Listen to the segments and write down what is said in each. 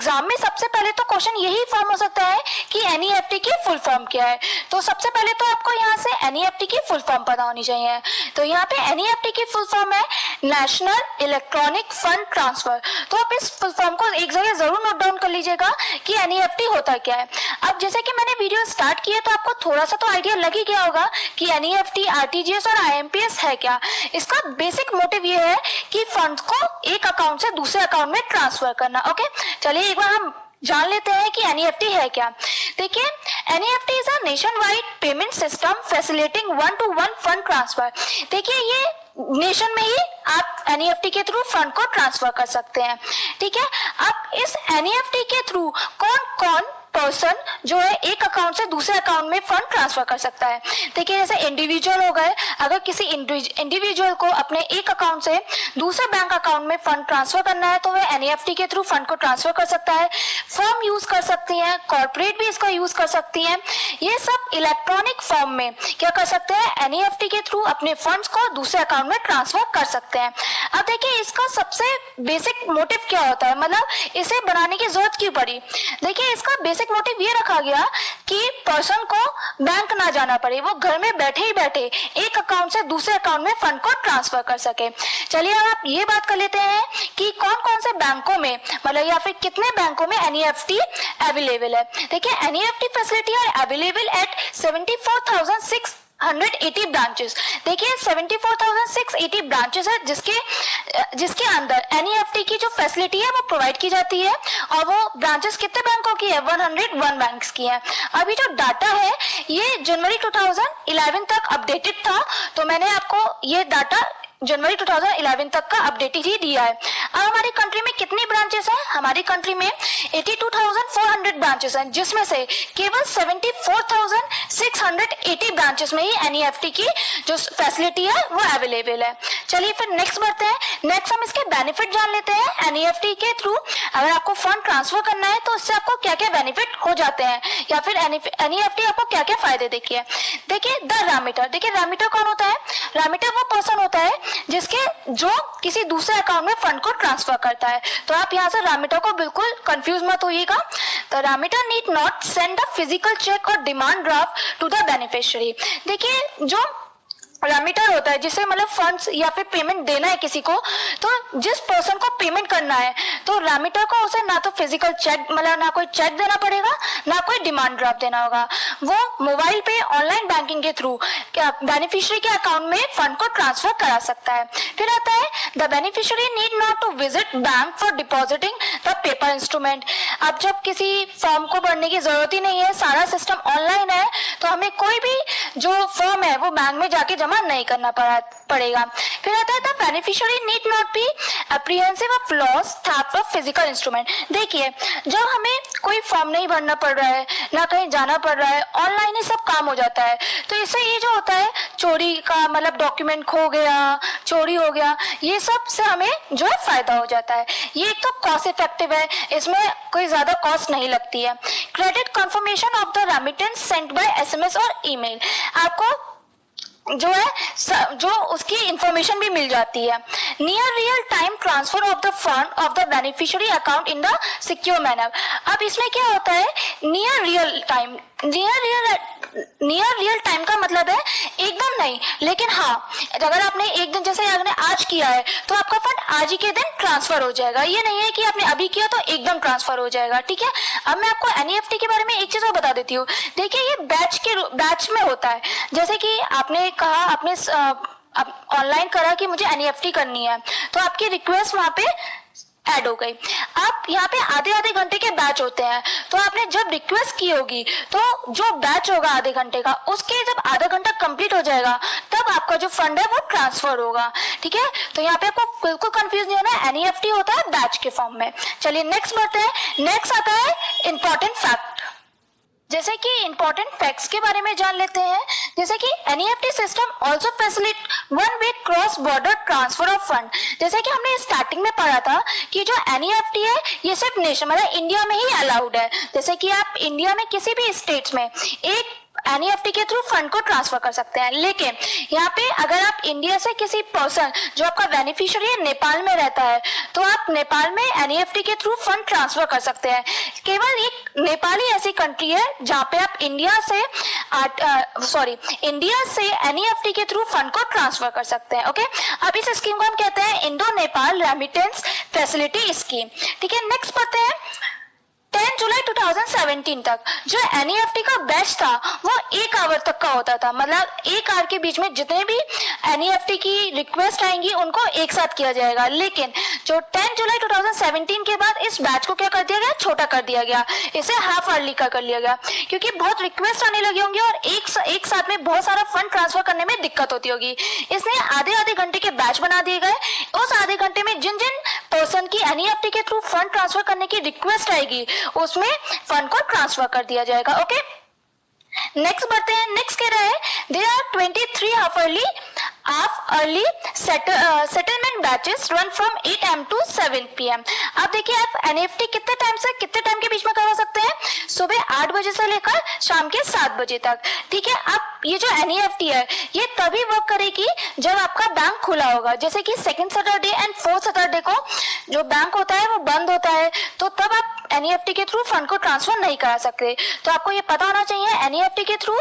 Exam में सबसे पहले तो क्वेश्चन यही फॉर्म हो सकता है कि एनईएफटी की फुल फॉर्म क्या है। तो सबसे पहले तो आपको यहाँ से एनईएफटी की फुल फॉर्म पता होनी चाहिए। तो यहाँ पे एनईएफटी की फुल फॉर्म है नेशनल इलेक्ट्रॉनिक फंड ट्रांसफर। तो आप इस फुल फॉर्म को एक जगह जरूर नोट डाउन कर लीजिएगा कि एनईएफटी होता क्या है। अब जैसे कि मैंने वीडियो स्टार्ट किया तो आपको थोड़ा सा तो आइडिया लग ही गया होगा कि एनईएफटी, आरटीजीएस और आईएमपीएस है क्या। इसका बेसिक मोटिव ये है कि फंड्स को एक अकाउंट से दूसरे अकाउंट में ट्रांसफर करना। ओके, चलिए एक बार हम जान लेते हैं कि एनईएफटी है क्या। देखिए, NEFT is a nation wide payment system facilitating one two one fund transfer. देखिए, ये नेशन में ही आप एनईएफटी के थ्रू फंड को ट्रांसफर कर सकते हैं। ठीक है, अब इस एनईएफटी के थ्रू कौन कौन पर्सन जो है एक अकाउंट से दूसरे अकाउंट में फंड ट्रांसफर कर सकता है। देखिए, जैसे इंडिविजुअल हो गए, अगर किसी इंडिविजुअल को अपने एक अकाउंट से दूसरे बैंक अकाउंट में फंड ट्रांसफर करना है तो वह एनईएफटी के थ्रू फंड को ट्रांसफर कर सकता है। फर्म यूज कर सकती है, कॉर्पोरेट भी इसका यूज कर सकती है। ये सब इलेक्ट्रॉनिक फॉर्म में क्या कर सकते हैं, एनईएफटी के थ्रू अपने फंड्स को दूसरे अकाउंट में ट्रांसफर कर सकते हैं। अब देखिए, इसका सबसे बेसिक मोटिव क्या होता है, मतलब इसे बनाने की जरूरत क्यों पड़ी। देखिए, इसका बेसिक मोटिव ये रखा गया कि पर्सन को बैंक ना जाना पड़े, वो घर में बैठे ही बैठे एक अकाउंट से दूसरे अकाउंट में फंड को ट्रांसफर कर सके। चलिए अब आप ये बात कर लेते हैं कि कौन कौन से बैंकों में, मतलब या फिर कितने बैंकों में एनईएफटी अवेलेबल है। देखिए, NEFT facility are available at 74,680 branches. देखिए, 74,680 ब्रांचेस है जिसके अंदर एनईएफटी की जो फैसिलिटी है वो प्रोवाइड की जाती है। और वो ब्रांचेस कितने बैंकों की है, 101 बैंक्स की है। अभी जो डाटा है ये जनवरी 2011 तक अपडेटेड था, तो मैंने आपको ये डाटा जनवरी 2011 तक का अपडेट ही दिया है। अब हमारी कंट्री में कितनी ब्रांचेस हैं, हमारी कंट्री में 82,400 ब्रांचेस हैं, जिसमें से केवल 74,680 ब्रांचेस में ही एनईएफटी की जो फैसिलिटी है वो अवेलेबल है। चलिए फिर नेक्स्ट बढ़ते हैं। नेक्स्ट हम इसके बेनिफिट जान लेते हैं। एनईएफटी के थ्रू अगर आपको फंड ट्रांसफर करना है तो इससे आपको क्या क्या बेनिफिट हो जाते हैं, या फिर एनईएफटी आपको क्या क्या फायदे देखिए द रामीटर। देखिए, रामीटर कौन होता है, रामीटर वो पर्सन होता है जो किसी दूसरे अकाउंट में फंड को ट्रांसफर करता है। तो आप यहाँ से रामीटर को बिल्कुल कंफ्यूज मत होइएगा। तो remitter need not send a physical cheque और demand draft to the beneficiary. देखिए, जो रेमिटर होता है जिसे मतलब फंड्स या फिर पेमेंट देना है किसी को, तो जिस पर्सन को पेमेंट करना है तो रेमिटर को उसे ना तो फिजिकल चेक, मतलब ना कोई चेक देना पड़ेगा, ना कोई डिमांड ड्राफ्ट देना होगा। वो मोबाइल पे ऑनलाइन बैंकिंग के थ्रू बेनिफिशियरी के अकाउंट में फंड को ट्रांसफर करा सकता है। फिर आता है the beneficiary need not to visit bank for depositing the paper instrument. अब जब किसी फॉर्म को भरने की जरूरत ही नहीं है, सारा सिस्टम ऑनलाइन है, तो हमें कोई भी जो फॉर्म है वो बैंक में जाके जमा नहीं करना पड़ेगा। फिर आता है the beneficiary need not be apprehensive of loss theft of physical instrument. देखिए, जब हमें कोई फॉर्म नहीं भरना पड़ रहा है, ना कहीं जाना पड़ रहा है, ऑनलाइन ही सब काम हो जाता है, तो इससे ये जो होता है चोरी का, मतलब डॉक्यूमेंट खो गया, चोरी हो गया, ये सब से हमें जो है फायदा हो जाता है। ये एक तो कॉस्ट इफेक्टिव है, इसमें कोई ज्यादा कॉस्ट नहीं लगती है। Credit confirmation of the remittance sent by SMS और ईमेल, आपको जो है जो उसकी इंफॉर्मेशन भी मिल जाती है। Near real time transfer of the fund of the beneficiary account in the secure manner. अब इसमें क्या होता है, नियर रियल टाइम का मतलब है एकदम नहीं, लेकिन हाँ, अगर आपने एक दिन, जैसे आपने आज किया है तो आपका फंड आज ही के दिन ट्रांसफर हो जाएगा। ये नहीं है कि आपने अभी किया तो एकदम ट्रांसफर हो जाएगा। ठीक है, अब मैं आपको एनईएफटी के बारे में एक चीज और बता देती हूँ। देखिए, ये बैच में होता है। जैसे कि आपने कहा, आपने ऑनलाइन करा कि मुझे एनईएफटी करनी है, तो आपकी रिक्वेस्ट वहां पे ऐड हो गई। आप यहाँ पे आधे घंटे के बैच होते हैं, तो आपने जब रिक्वेस्ट की होगी तो जो बैच होगा आधे घंटे का, उसके जब आधा घंटा कंप्लीट हो जाएगा तब आपका जो फंड है वो ट्रांसफर होगा। ठीक है, तो यहाँ पे आपको बिल्कुल कंफ्यूज नहीं होना, एनईएफटी होता है बैच के फॉर्म में। चलिए नेक्स्ट बढ़ते हैं। नेक्स्ट आता है इंपॉर्टेंट फैक्ट। जैसे कि इंपॉर्टेंट फैक्ट्स के बारे में जान लेते हैं। जैसे कि NEFT system also facilitate one way cross border transfer of fund. जैसे कि हमने स्टार्टिंग में पढ़ा था कि जो एनईएफटी है ये सिर्फ नेशन, मतलब इंडिया में ही अलाउड है। जैसे कि आप इंडिया में किसी भी स्टेट्स में एक एनईएफटी के थ्रू फंड को ट्रांसफर कर सकते हैं। लेकिन यहाँ पे अगर आप इंडिया से किसी पर्सन जो आपका बेनिफिशियरी नेपाल में रहता है तो आप नेपाल में एनईएफटी के थ्रू फंड ट्रांसफर कर सकते हैं। केवल एक नेपाल ही ऐसी कंट्री है जहाँ पे आप इंडिया से एनईएफटी के थ्रू फंड को ट्रांसफर कर सकते हैं। ओके, अब इस स्कीम को हम कहते हैं Indo Nepal remittance facility scheme. ठीक है, नेक्स्ट पढ़ते हैं 10 जुलाई 2017 तक जो एनईएफटी का बैच था वो 1 आवर तक का होता था। मतलब 1 आवर के बीच में जितने भी एनईएफटी की रिक्वेस्ट आएंगी उनको एक साथ किया जाएगा। लेकिन जो 10 जुलाई 2017 के बाद इस बैच को क्या कर दिया गया, छोटा कर दिया गया, इसे हाफ अर्ली कर लिया गया, क्योंकि बहुत रिक्वेस्ट आने लगी होंगी और एक साथ में बहुत सारा फंड ट्रांसफर करने में दिक्कत होती होगी। इसलिए आधे घंटे के बैच बना दिए गए। उस आधे घंटे में जिन जिन पर्सन की एनईएफटी के थ्रू फंड ट्रांसफर करने की रिक्वेस्ट आएगी उसमें फंड को ट्रांसफर कर दिया जाएगा। ओके, नेक्स्ट बढ़ते हैं। नेक्स्ट कह रहा है there are 23 half early settlement batches run from 8 AM to 7 PM। अब देखिए आप एनईएफटी कितने टाइम से कितने टाइम के बीच में करवा सकते हैं, सुबह 8 बजे से लेकर शाम के 7 बजे तक। ठीक है, अब ये जो एनईएफटी है ये तभी वर्क करेगी जब आपका बैंक खुला होगा, जैसे कि second Saturday and fourth Saturday को जो बैंक होता है वो बंद होता है, तो तब आप एनईएफटी के थ्रू फंड को ट्रांसफर नहीं करा सकते। तो आपको ये पता होना चाहिए एनईएफटी के थ्रू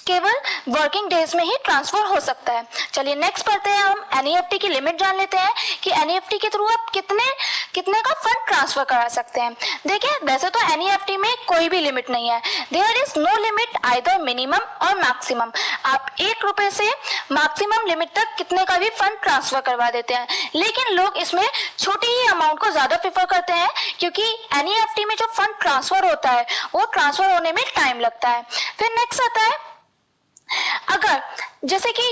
केवल वर्किंग डेज में ही ट्रांसफर हो सकता है। चलिए नेक्स्ट पढ़ते हैं, हम एनईएफटी की लिमिट जान लेते हैं कि एनईएफटी के थ्रू आप कितने का फंड ट्रांसफर करा सकते हैं। देखिए वैसे तो एनईएफटी में कोई भी लिमिट नहीं है, there is no limit either minimum और मैक्सिमम। आप 1 रुपए से मैक्सिमम लिमिट तक कितने का भी फंड ट्रांसफर करवा देते हैं, लेकिन लोग इसमें छोटी ही अमाउंट को ज्यादा प्रेफर करते हैं क्योंकि एनईएफटी में जो फंड ट्रांसफर होता है वो ट्रांसफर होने में टाइम लगता है। फिर नेक्स्ट आता है, अगर जैसे कि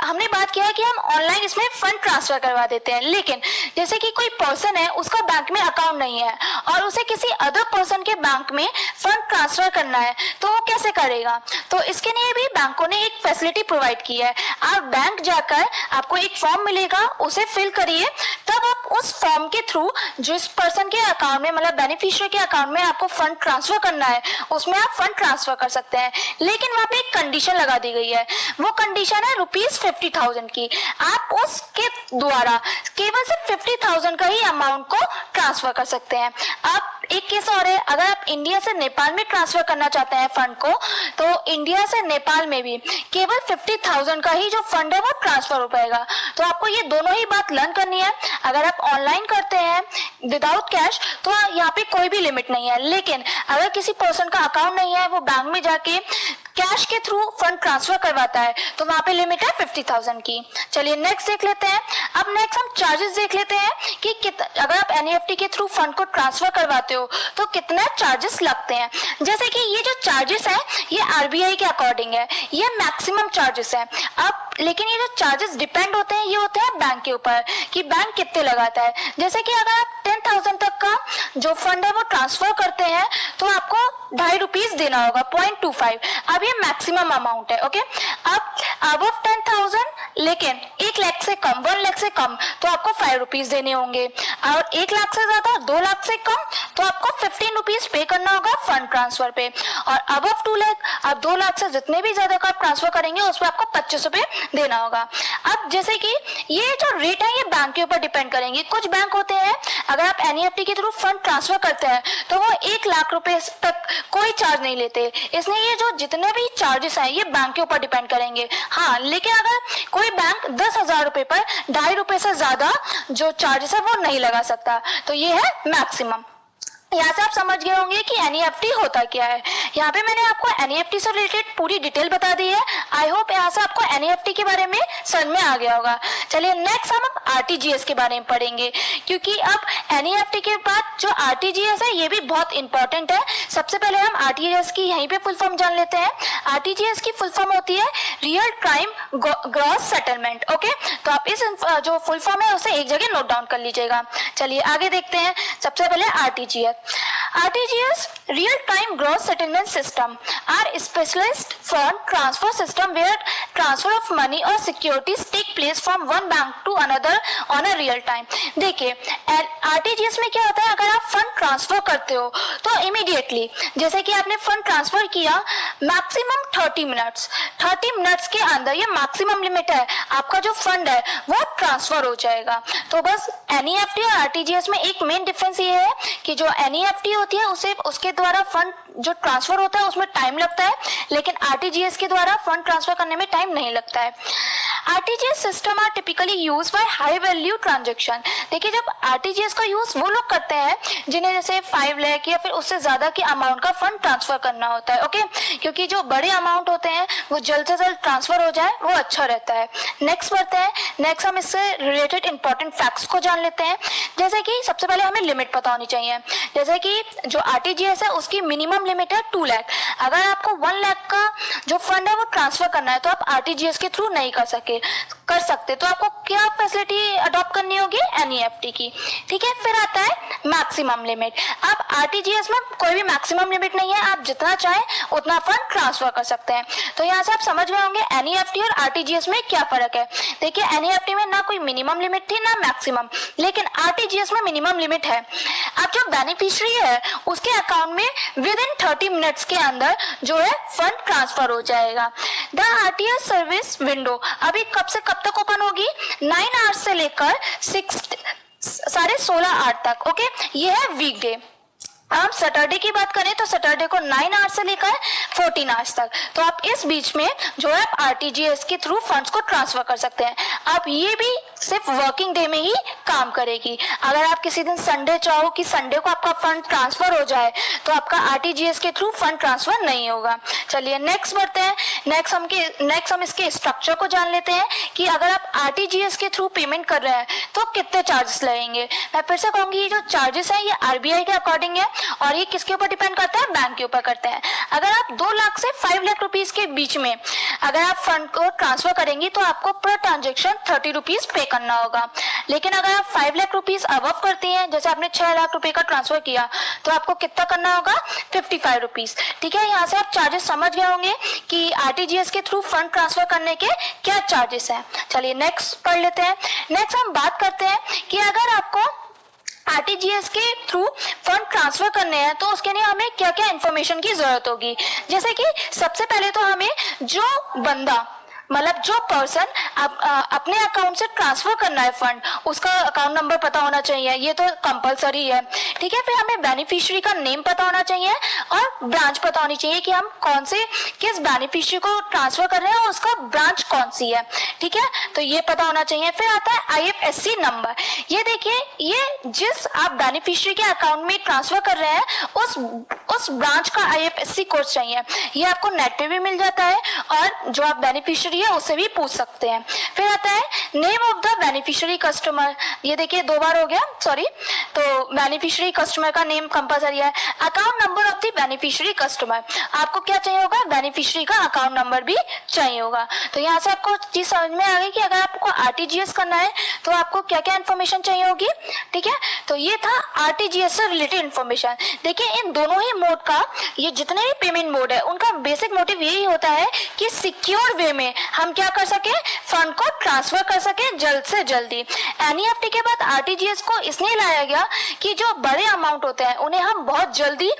हमने बात किया है कि हम ऑनलाइन इसमें फंड ट्रांसफर करवा देते हैं, लेकिन जैसे कि कोई पर्सन है उसका बैंक में अकाउंट नहीं है और उसे किसी अदर पर्सन के बैंक में फंड ट्रांसफर करना है तो वो कैसे करेगा। तो इसके लिए भी बैंकों ने एक फैसिलिटी प्रोवाइड की है। आप बैंक जाकर आपको एक फॉर्म मिलेगा, उसे फिल करिए, तब आप उस फॉर्म के थ्रू जिस पर्सन के अकाउंट में मतलब बेनिफिशियरी के अकाउंट में आपको फंड ट्रांसफर करना है उसमें आप फंड ट्रांसफर कर सकते हैं। लेकिन वहां पे एक कंडीशन लगा दी गई है, वो कंडीशन है ₹50,000 की। आप उसके द्वारा केवल सिर्फ 50,000 का ही अमाउंट को ट्रांसफर कर सकते हैं। आप एक केस और है, अगर आप इंडिया से नेपाल में ट्रांसफर करना चाहते हैं फंड को, तो इंडिया से नेपाल में भी केवल 50,000 का ही जो फंड है वो ट्रांसफर हो पाएगा। तो आपको ये दोनों ही बात लर्न करनी है। अगर आप ऑनलाइन करते हैं विदाउट कैश तो यहाँ पे कोई भी लिमिट नहीं है, लेकिन अगर किसी पर्सन का अकाउंट नहीं है, वो बैंक में जाके कैश के थ्रू फंड ट्रांसफर करवाता है, तो वहां पे लिमिट है 50,000 की। चलिए नेक्स्ट देख लेते हैं। अब नेक्स्ट हम चार्जेस देख लेते हैं कि अगर आप एनईएफटी के थ्रू फंड को ट्रांसफर करवाते हो तो कितना चार्जेस लगते हैं। जैसे कि ये जो चार्जेस है ये आरबीआई के अकॉर्डिंग है, ये मैक्सिमम चार्जेस है। अब लेकिन ये जो चार्जेस डिपेंड होते हैं ये होते हैं बैंक के ऊपर कि बैंक कितने लगाता है। जैसे कि अगर आप 10,000 तक का जो फंड है वो ट्रांसफर करते हैं तो आपको ₹2.5 देना होगा, 0.25। अब ये मैक्सिमम अमाउंट है। ओके, अब अबव 10,000 लेकिन 1 लाख से कम, 1 लाख से कम तो आपको ₹5 देने होंगे, और 1 लाख से ज्यादा, 2 लाख से कम तो आपको ₹15 पे करना होगा फंड ट्रांसफर पे। और अबव 2 लाख, अब 2 लाख से जितने भी ज्यादा का आप ट्रांसफर करेंगे उस पर आपको ₹25 देना होगा। अब जैसे कि ये जो रेट है ये बैंक के ऊपर डिपेंड करेंगे। कुछ बैंक होते हैं अगर आप एनईएफटी के थ्रू फंड ट्रांसफर करते हैं तो वो 1 लाख रुपए तक कोई चार्ज नहीं लेते, इसलिए ये जो जितने भी चार्जेस हैं ये बैंक के ऊपर डिपेंड करेंगे। हाँ, लेकिन अगर कोई बैंक 10,000 रुपए पर ₹2.5 से ज्यादा जो चार्जेस है वो नहीं लगा सकता, तो ये है मैक्सिमम। यहाँ से आप समझ गए होंगे कि एनईएफटी होता क्या है। यहाँ पे मैंने आपको एनईएफटी से रिलेटेड पूरी डिटेल बता दी है। आई होप यहाँ से आपको एनईएफटी के बारे में समझ में आ गया होगा। चलिए नेक्स्ट हम आरटीजीएस के बारे में पढ़ेंगे, क्योंकि अब एनईएफटी के बाद जो आरटीजीएस है ये भी बहुत इंपॉर्टेंट है। सबसे पहले हम आरटीजीएस की यहीं पे फुल फॉर्म जान लेते हैं। आरटीजीएस की फुल फॉर्म होती है real time gross settlement. Okay, तो आप इस जो फुल फॉर्म है उसे एक जगह नोट डाउन कर लीजिएगा। चलिए आगे देखते हैं। सबसे पहले RTGS. RTGS real time gross settlement system are specialized fund transfer system where transfer of money और securities take place from one bank to another on a real time. देखिए आरटीजीएस में क्या होता है, अगर आप फंड ट्रांसफर करते हो तो इमीडिएटली, जैसे कि आपने फंड ट्रांसफर किया, मैक्सिमम 30 मिनट्स के अंदर, ये मैक्सिमम लिमिट है, आपका जो फंड है वो ट्रांसफर हो जाएगा। तो बस एनईएफटी और आरटीजीएस में एक मेन डिफरेंस ये है कि जो एनईएफटी होती है उसे उसके द्वारा फंड जो ट्रांसफर होता है उसमें टाइम लगता है, लेकिन आरटीजीएस के द्वारा फंड ट्रांसफर करने में टाइम नहीं लगता है। RTGS system are typically use by high value transaction. देखिए जब आरटीजीएस का यूज वो लोग करते हैं जिन्हें जैसे 5 लाख या फिर उससे ज्यादा के अमाउंट का फंड ट्रांसफर करना होता है, ओके, क्योंकि जो बड़े अमाउंट होते हैं वो जल्द से जल्द ट्रांसफर हो जाए वो अच्छा रहता है। नेक्स्ट बढ़ते हैं, नेक्स्ट हम इससे रिलेटेड इंपॉर्टेंट फैक्ट्स को जान लेते हैं। जैसे कि सबसे पहले हमें लिमिट पता होनी चाहिए, जैसे कि जो आरटीजीएस है उसकी मिनिमम लिमिट है 2 लाख। अगर आपको 1 लाख का जो फंड है वो ट्रांसफर करना है तो आप आरटीजीएस के थ्रू नहीं कर सकते, तो आपको क्या फैसिलिटी अडॉप्ट करनी होगी, एनईएफटी की, ठीक है। फिर आता है मैक्सिमम लिमिट। अब आरटीजीएस में कोई भी मैक्सिमम लिमिट नहीं है, आप जितना चाहे उतना फंड ट्रांसफर कर सकते हैं। तो यहाँ से आप समझ गए होंगे एनईएफटी और आरटीजीएस में क्या फर्क है। देखिए एनईएफटी में ना कोई मिनिमम लिमिट थी ना मैक्सिमम, लेकिन आरटीजीएस में मिनिमम लिमिट है। अब जो बेनिफिशियरी है उसके अकाउंट में विद इन 30 मिनट्स के अंदर जो है फंड ट्रांसफर हो जाएगा। द आरटीजीएस सर्विस विंडो अभी कब से कब तक ओपन होगी, 9 आवर्स से लेकर 16:30 आवर तक, ओके, ये है वीकडे। आप सैटरडे की बात करें तो सैटरडे को 9 आवर्स से लेकर 14 आवर्स तक, तो आप इस बीच में जो है आरटीजीएस के थ्रू फंड्स को ट्रांसफर कर सकते हैं। आप ये भी सिर्फ वर्किंग डे में ही काम करेगी। अगर आप किसी दिन संडे चाहो कि संडे को आपका फंड ट्रांसफर हो जाए तो आपका आरटीजीएस के थ्रू फंड ट्रांसफर नहीं होगा। चलिए नेक्स्ट बढ़ते हैं, नेक्स्ट हम इसके स्ट्रक्चर को जान लेते हैं कि अगर आप आरटीजीएस के थ्रू पेमेंट कर रहे हैं तो कितने चार्जेस लगेंगे। मैं फिर से कहूंगी ये जो चार्जेस है ये आरबीआई के अकॉर्डिंग है और ये किसके ऊपर डिपेंड करता है, बैंक के ऊपर करते हैं। अगर आप 2 लाख से 5 लाख रुपीस के बीच में अगर आप फंड को ट्रांसफर करेंगी तो आपको पर ट्रांजेक्शन 30 रुपीज पे करना होगा। लेकिन अगर आप 5 लाख रुपीज अबव करती हैं, जैसे आपने 6 लाख रुपए का ट्रांसफर किया, तो आपको कितना करना होगा, 55 रुपीज, ठीक है। यहाँ से आप चार्जेस समझ गए होंगे कि आरटीजीएस के थ्रू फंड ट्रांसफर करने के क्या चार्जेस हैं। चलिए नेक्स्ट पढ़ लेते हैं। नेक्स्ट हम बात करते हैं कि अगर आपको आरटीजीएस के थ्रू फंड ट्रांसफर करने हैं तो उसके लिए हमें क्या क्या इन्फॉर्मेशन की जरूरत होगी। जैसे कि सबसे पहले तो हमें जो बंदा मतलब जो पर्सन अपने अकाउंट से ट्रांसफर करना है फंड, उसका अकाउंट नंबर पता होना चाहिए, ये तो कंपलसरी है, ठीक है। फिर हमें बेनिफिशियरी का नेम पता होना चाहिए और ब्रांच पता होनी चाहिए कि हम किस बेनिफिशियरी को ट्रांसफर कर रहे हैं और उसका ब्रांच कौन सी है, ठीक है, तो ये पता होना चाहिए। फिर आता है आईएफएससी नंबर। ये देखिए ये जिस आप बेनिफिशियरी के अकाउंट में ट्रांसफर कर रहे हैं उस ब्रांच का आईएफएससी कोड चाहिए। ये आपको नेट पे भी मिल जाता है और जो आप बेनिफिशियरी है उससे भी पूछ सकते हैं। फिर आता है name of the beneficiary customer. ये देखिए 2 बार हो गया, सॉरी, तो बेनिफिशियरी कस्टमर का नेम कंपलसरी है। Account number of the beneficiary customer, आपको क्या चाहिए होगा, बेनिफिशियरी का अकाउंट नंबर भी चाहिए होगा। तो यहाँ से आपको चीज समझ में आ गई कि अगर आपको आरटीजीएस करना है तो आपको क्या क्या इन्फॉर्मेशन चाहिए होगी, ठीक है। तो ये था आरटीजीएस से रिलेटेड इन्फॉर्मेशन। देखिए इन दोनों ही मोड का, ये जितने भी पेमेंट मोड है उनका बेसिक मोटिव यही होता है कि सिक्योर वे में हम क्या कर सके, फंड को ट्रांसफर कर सके जल्द से जल्दी। एनईएफटी के बाद आरटीजीएस को इसलिए लाया गया कि जो बड़े अमाउंट होते हैं उन्हें हम बहुत जल्दी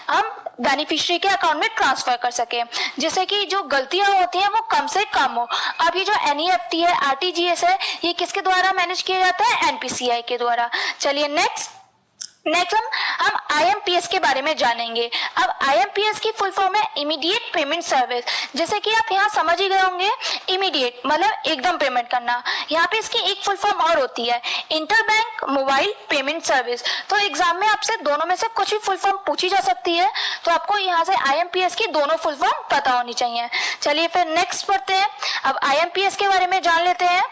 हम बेनिफिशियरी के अकाउंट में ट्रांसफर कर सके, जिससे कि जो गलतियां होती हैं वो कम से कम हो। अब ये जो एनईएफटी है, आरटीजीएस है, ये किसके द्वारा मैनेज किया जाता है, एनपीसीआई के द्वारा। चलिए नेक्स्ट हम आईएमपीएस के बारे में जानेंगे। अब आईएमपीएस की फुल फॉर्म है इमीडिएट पेमेंट सर्विस। जैसे कि आप यहाँ समझ ही गए होंगे, इमीडिएट मतलब एकदम पेमेंट करना। यहाँ पे इसकी एक फुल फॉर्म और होती है, इंटरबैंक मोबाइल पेमेंट सर्विस। तो एग्जाम में आपसे दोनों में से कुछ भी फुल फॉर्म पूछी जा सकती है, तो आपको यहाँ से आईएमपीएस की दोनों फुल फॉर्म पता होनी चाहिए। चलिए फिर नेक्स्ट पढ़ते हैं। अब आईएमपीएस के बारे में जान लेते हैं।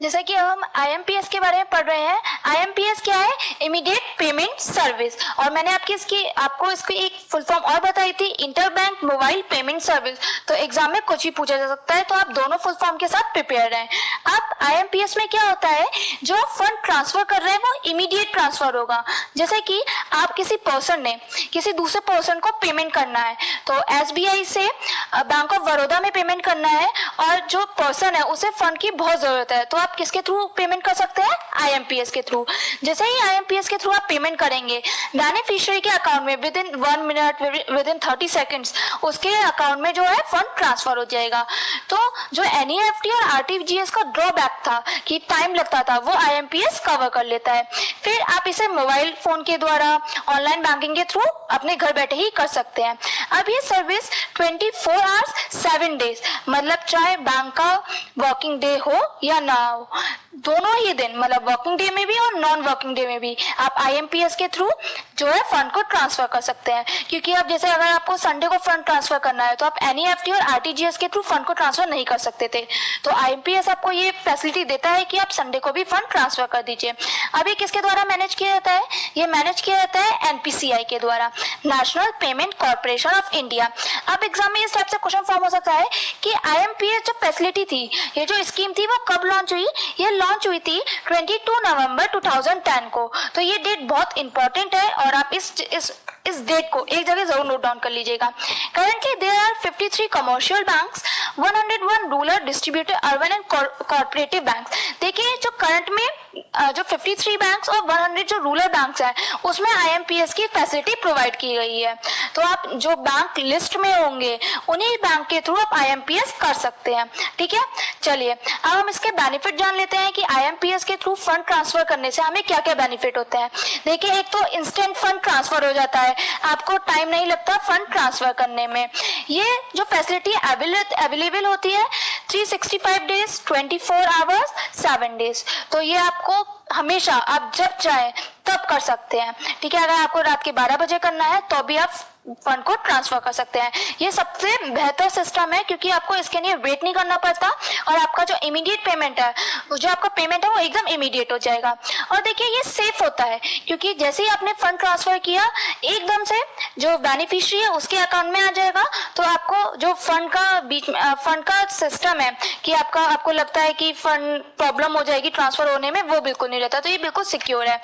जैसे कि हम आईएमपीएस के बारे में पढ़ रहे हैं। आईएमपीएस क्या है, इमीडिएट पेमेंट सर्विस, और मैंने आपको इसकी एक फुल फॉर्म और बताई थी, इंटरबैंक मोबाइल पेमेंट सर्विस। तो एग्जाम में कुछ भी पूछा जा सकता है, तो आप दोनों फुल फॉर्म के साथ प्रिपेयर रहें। अब आईएमपीएस में क्या होता है, जो फंड ट्रांसफर कर रहे हैं वो इमीडिएट ट्रांसफर होगा। जैसे कि आप किसी पर्सन ने किसी दूसरे पर्सन को पेमेंट करना है, तो एसबीआई से बैंक ऑफ बड़ौदा में पेमेंट करना है और जो पर्सन है उसे फंड की बहुत जरूरत है, तो आप किसके थ्रू पेमेंट कर सकते हैं? IMPS के थ्रू। जैसे ही IMPS के थ्रू आप पेमेंट करेंगे, बेनिफिशियरी के अकाउंट में with in 1 minute, with in 30 seconds उसके अकाउंट में जो है फंड ट्रांसफर हो जाएगा। तो जो NEFT और RTGS का ड्रॉबैक था कि टाइम लगता था, वो IMPS कवर कर लेता है। फिर आप इसे मोबाइल फोन के द्वारा, ऑनलाइन बैंकिंग के थ्रू अपने घर बैठे ही कर सकते हैं। अब ये सर्विस 24 आवर्स 7 डेज, मतलब चाहे बैंक का वर्किंग डे हो या ना हो, दोनों ही दिन, मतलब वर्किंग डे में भी और नॉन वर्किंग डे में भी आप IMPS के थ्रू जो है फंड को ट्रांसफर कर सकते हैं। क्योंकि अब जैसे अगर आपको संडे को फंड ट्रांसफर करना है तो आप NEFT और RTGS के थ्रू फंड को ट्रांसफर नहीं कर सकते थे, तो IMPS आपको ये फैसिलिटी देता है कि आप संडे को भी फंड ट्रांसफर कर दीजिए। अभी किसके द्वारा मैनेज किया जाता है? ये मैनेज किया जाता है NPCI के द्वारा, national payment corporation of India. अब एग्जाम में इस टाइप से क्वेश्चन फॉर्म हो सकता है कि IMPS जो फैसिलिटी थी, ये जो स्कीम थी, वो कब लॉन्च हुई? ये लॉन्च हुई थी 22 नवंबर 2010 को। तो ये डेट बहुत इंपॉर्टेंट है और आप इस डेट को एक जगह जरूर नोट डाउन कर लीजिएगा। Currently there are 53 commercial banks, 101 rural distributed urban and corporative banks. देखिए जो करंट में जो 53 बैंक्स और 100 जो रूरल बैंक्स हैं, उसमें IMPS की फैसिलिटी प्रोवाइड की गई है। तो आप जो बैंक लिस्ट में होंगे उन्हीं बैंक के थ्रू आप IMPS कर सकते हैं। ठीक है, चलिए अब हम इसके बेनिफिट जान लेते हैं कि IMPS के थ्रू फंड ट्रांसफर करने से हमें क्या क्या बेनिफिट होते हैं। देखिए, एक तो इंस्टेंट फंड ट्रांसफर हो जाता है, आपको टाइम नहीं लगता फंड ट्रांसफर करने में। ये जो फैसिलिटी अवेलेबल होती है 365 डेज 24 आवर्स 7 डेज, तो ये आपको हमेशा आप जब चाहे तब कर सकते हैं। ठीक है, अगर आपको रात के 12 बजे करना है तो भी आप फंड को ट्रांसफर कर सकते हैं। ये सबसे बेहतर सिस्टम है क्योंकि आपको इसके लिए वेट नहीं करना पड़ता और आपका जो इमीडिएट पेमेंट है, जो आपका पेमेंट है वो एकदम इमीडिएट हो जाएगा। और देखिए ये सेफ होता है क्योंकि जैसे ही आपने फंड ट्रांसफर किया, एकदम से जो बेनिफिशियरी है उसके अकाउंट में आ जाएगा। तो आपको जो फंड का सिस्टम है कि आपको लगता है कि फंड प्रॉब्लम हो जाएगी ट्रांसफर होने में, वो बिल्कुल नहीं रहता। तो ये बिल्कुल सिक्योर है,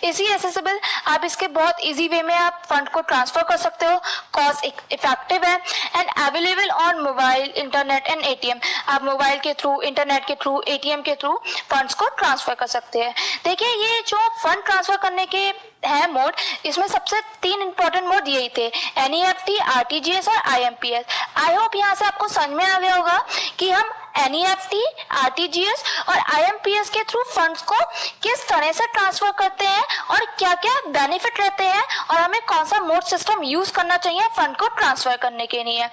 इजी एक्सेसिबल, आप इसके बहुत इजी वे में आप फंड को ट्रांसफर कर सकते हो, कॉस्ट इफेक्टिव है and available on mobile, internet and ATM। आप मोबाइल के थ्रू, इंटरनेट के थ्रू, ATM के थ्रू फंड्स को ट्रांसफर कर सकते हैं। देखिए ये जो फंड ट्रांसफर करने के है मोड, इसमें सबसे 3 इंपॉर्टेंट मोड यही थे, NEFT, RTGS और IMPS। आई होप यहाँ से आपको समझ में आ गया होगा कि हम NEFT, RTGS और IMPS के थ्रू फंड्स को किस तरह से ट्रांसफर करते हैं और क्या क्या बेनिफिट रहते हैं और हमें कौन सा मोड सिस्टम यूज करना चाहिए फंड को ट्रांसफर करने के लिए।